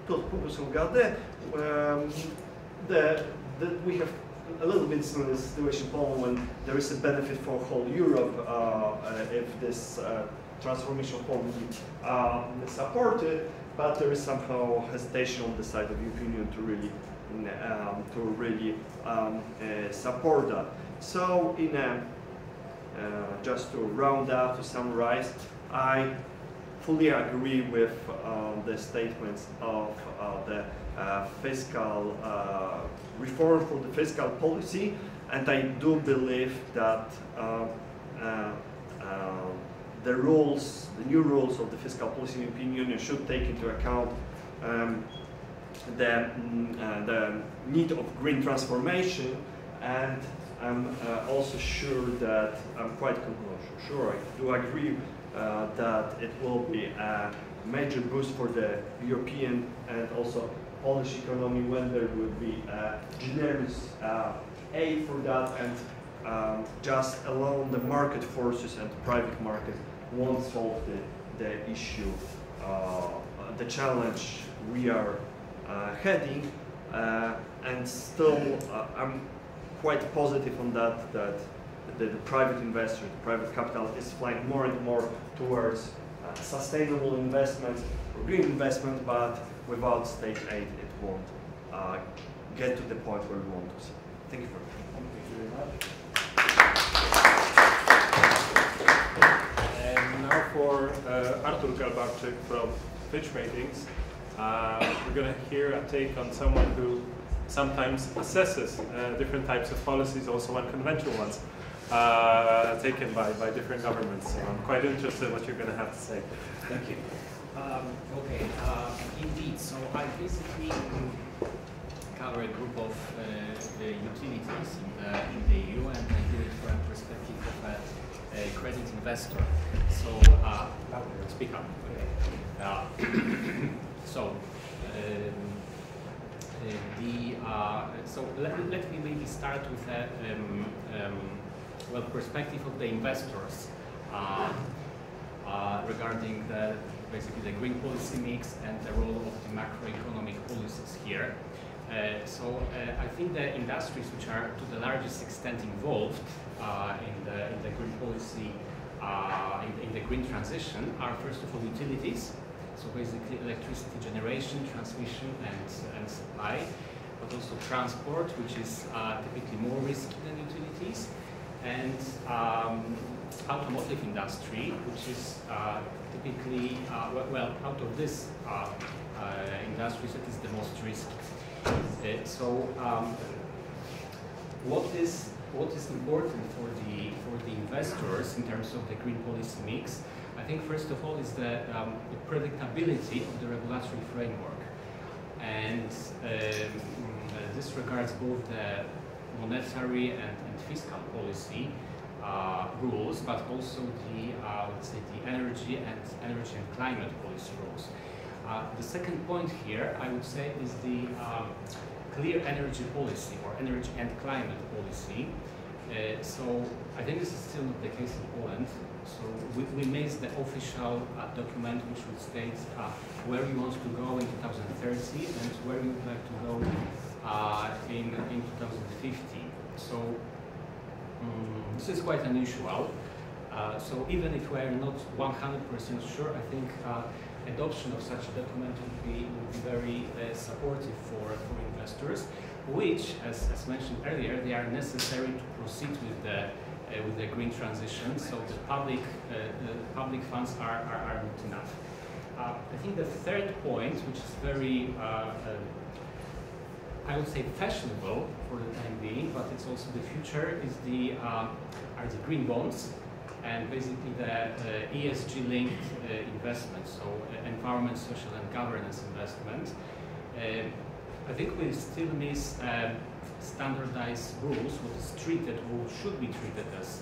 tot purpose of Gade, we have a little bit similar situation in Poland when there is a benefit for whole Europe if this transformation of Poland is supported, but there is somehow hesitation on the side of the European Union to really support that. So, just to round up, to summarize, I fully agree with the statements of the fiscal reform for the fiscal policy, and I do believe that the new rules of the fiscal policy in the European Union should take into account the need of green transformation, and I'm also sure that I do agree that it will be a major boost for the European and also Polish economy when there will be a generous aid for that, and just alone the market forces and the private market won't solve the issue, the challenge we are heading, and still I'm quite positive on that the private investor, the private capital is flying more and more towards sustainable investment, or green investment, but without state aid it won't get to the point where we want to see. Thank you very much. And now for Artur Galbarczyk from Fitch Ratings. We're going to hear a take on someone who sometimes assesses different types of policies, also unconventional ones, taken by different governments. So I'm quite interested in what you're going to have to say. Thank you. Okay, indeed. So I basically cover a group of the utilities in the EU, and I do it from the perspective of a credit investor. So, speak up. Okay. So let me maybe start with a perspective of the investors regarding basically the green policy mix and the role of the macroeconomic policies here. I think the industries which are to the largest extent involved in the green policy, in the green transition, are first of all utilities. So basically electricity generation, transmission and supply, but also transport, which is typically more risky than utilities, and automotive industry, which is typically, out of this industries, it is the most risky. What is important for the investors in terms of the green policy mix? I think first of all is the predictability of the regulatory framework, and this regards both the monetary and fiscal policy rules, but also the let's say the energy and climate policy rules. The second point here, I would say, is the clear energy policy or energy and climate policy. So I think this is still not the case in Poland. So we made the official document which would state where we want to go in 2030 and where we would like to go in 2050. So this is quite unusual. So even if we are not 100% sure, I think adoption of such a document would be very supportive for investors, which, as mentioned earlier, they are necessary to proceed with the green transition. So the public funds are not enough. I think the third point, which is very I would say fashionable for the time being, but it's also the future, is are the green bonds, and basically the ESG-linked investment, so environment, social and governance investment. I think we still miss standardized rules, what is treated or should be treated as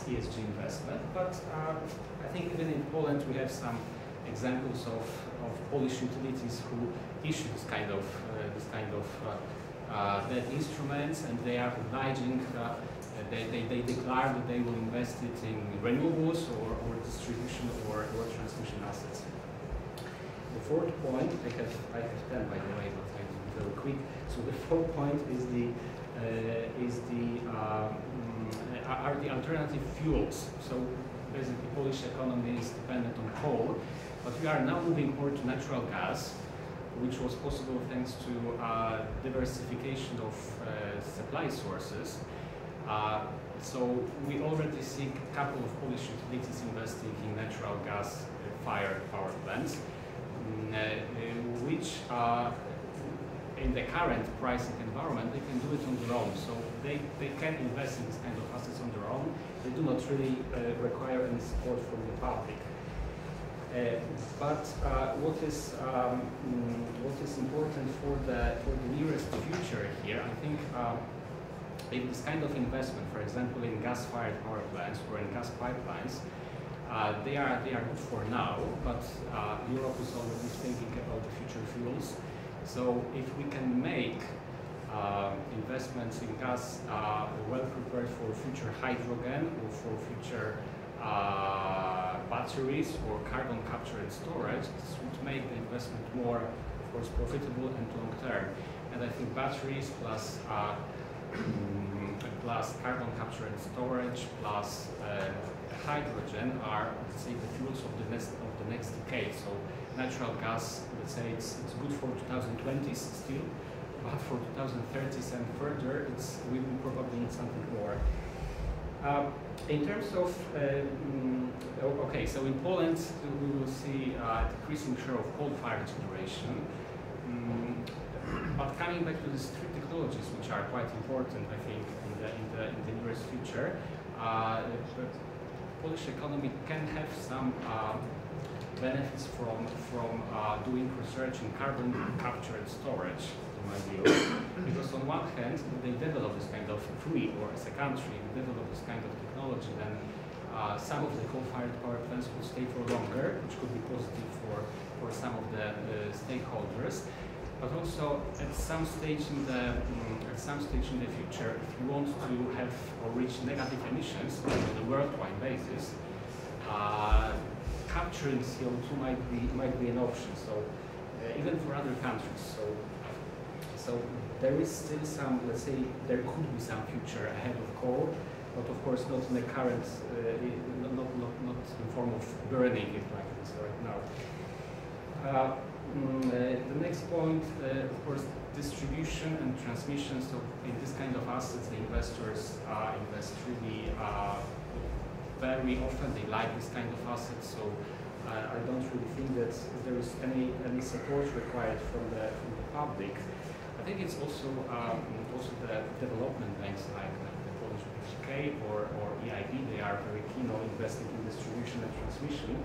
ESG investment. But I think even in Poland we have some examples of Polish utilities who issue this kind of debt instruments, and they are obliging. They declare that they will invest it in renewables or distribution or transmission assets. The fourth point, I have 10 by the way, but I'm very quick. So the fourth point is are the alternative fuels. So basically, Polish economy is dependent on coal, but we are now moving more to natural gas, which was possible thanks to diversification of supply sources. So we already see a couple of Polish utilities investing in natural gas fired power plants, which in the current pricing environment, they can do it on their own. So they can invest in this kind of assets on their own. They do not really require any support from the public. But what is important for the nearest future here, I think, if this kind of investment, for example, in gas-fired power plants or in gas pipelines, they are good for now. But Europe is already thinking about the future fuels. So if we can make investments in gas well prepared for future hydrogen or for future batteries or carbon capture and storage, this would make the investment more, of course, profitable and long term. And I think batteries plus plus carbon capture and storage plus hydrogen are, let's say, the fuels of the next decade. So natural gas, let's say, it's good for 2020s still, but for 2030s and further, we will probably need something more. In terms of, okay, so in Poland we will see a decreasing share of coal-fired generation. But coming back to these three technologies, which are quite important, I think, in the nearest future, the Polish economy can have some benefits from doing research in carbon capture and storage, in my view. Because on one hand, they develop this kind of, if we, or as a country, develop this kind of technology, then some of the coal-fired power plants will stay for longer, which could be positive for some of the stakeholders. But also, at some stage in the future, if you want to have or reach negative emissions on a worldwide basis, capturing CO2 might be an option. So even for other countries. So there is still some, let's say, there could be some future ahead of coal, but of course not in the current, not in form of burning it like this right now. The next point, of course, distribution and transmission. So in this kind of assets, the investors invest really very often. They like this kind of assets. So I don't really think that there is any support required from the public. I think it's also the development banks like the Polish PK or EIB. They are very keen on investing in distribution and transmission.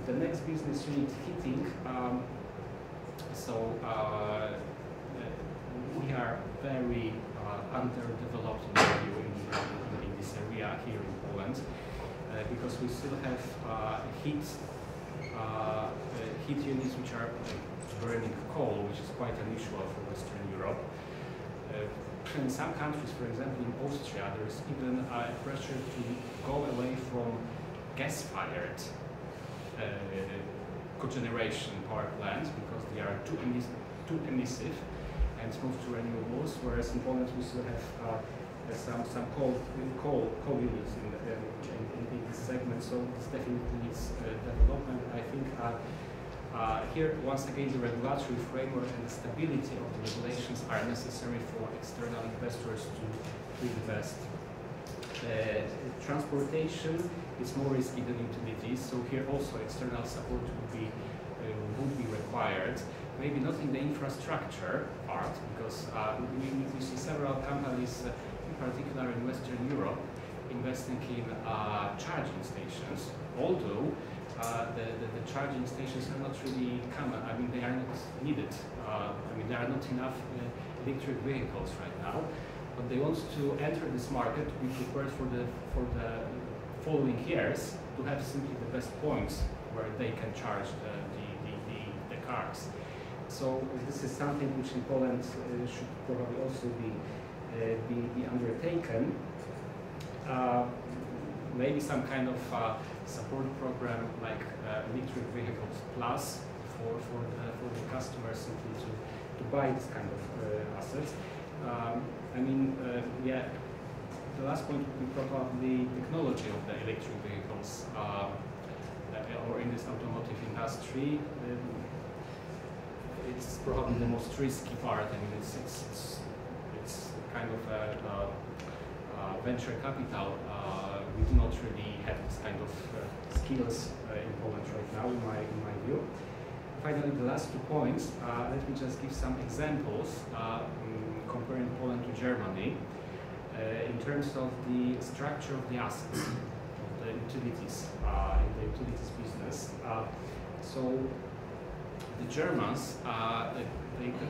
The next business unit, heating. We are very underdeveloped in this area here in Poland because we still have heat units which are burning coal, which is quite unusual for Western Europe. In some countries, for example in Austria, there is even pressure to go away from gas-fired cogeneration power plants because they are too emissive and move to renewables, whereas in Poland we still have some coal units in this segment, so this definitely needs development. I think here, once again, the regulatory framework and the stability of the regulations are necessary for external investors to invest. Transportation is more risky than utilities, so here also external support would be required. Maybe not in the infrastructure part, because we see several companies, in particular in Western Europe, investing in charging stations, although the charging stations are not really common. I mean, they are not needed. I mean, there are not enough electric vehicles right now. But they want to enter this market to be prepared for the following years to have simply the best points where they can charge the cars. So this is something which in Poland should probably also be undertaken. Maybe some kind of support program like Electric Vehicles Plus for the customers simply to buy this kind of assets. I mean, yeah, the last point would be probably technology of the electric vehicles, or in this automotive industry. It's probably the most risky part. I mean, it's kind of a venture capital. We do not really have this kind of skills in Poland right now, in my view. Finally, the last 2 points. Let me just give some examples comparing Poland to Germany in terms of the structure of the assets of the utilities in the utilities business. So the Germans, a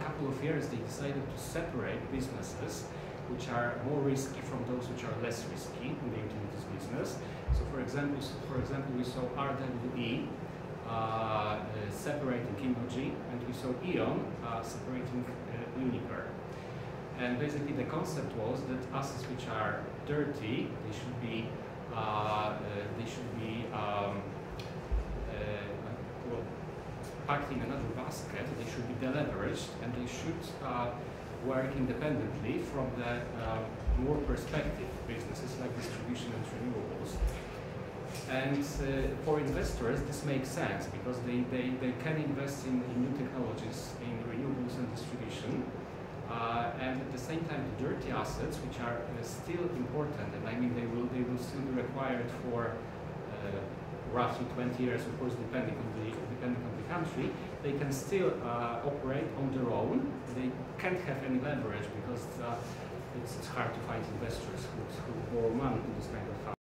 couple of years, they decided to separate businesses which are more risky from those which are less risky in the utilities business. So, for example, we saw RWE separating Innogy, and we saw E.ON separating Uniper. And basically, the concept was that assets which are dirty, they should be packed in another basket. They should be deleveraged, and they should work independently from the more perspective businesses like distribution and renewables. And for investors, this makes sense because they can invest in new technologies, in renewables and distribution. And at the same time, the dirty assets, which are still important, and I mean they will still be required for roughly 20 years, of course, depending on the country, they can still operate on their own. They can't have any leverage because it's hard to find investors who borrow money in this kind of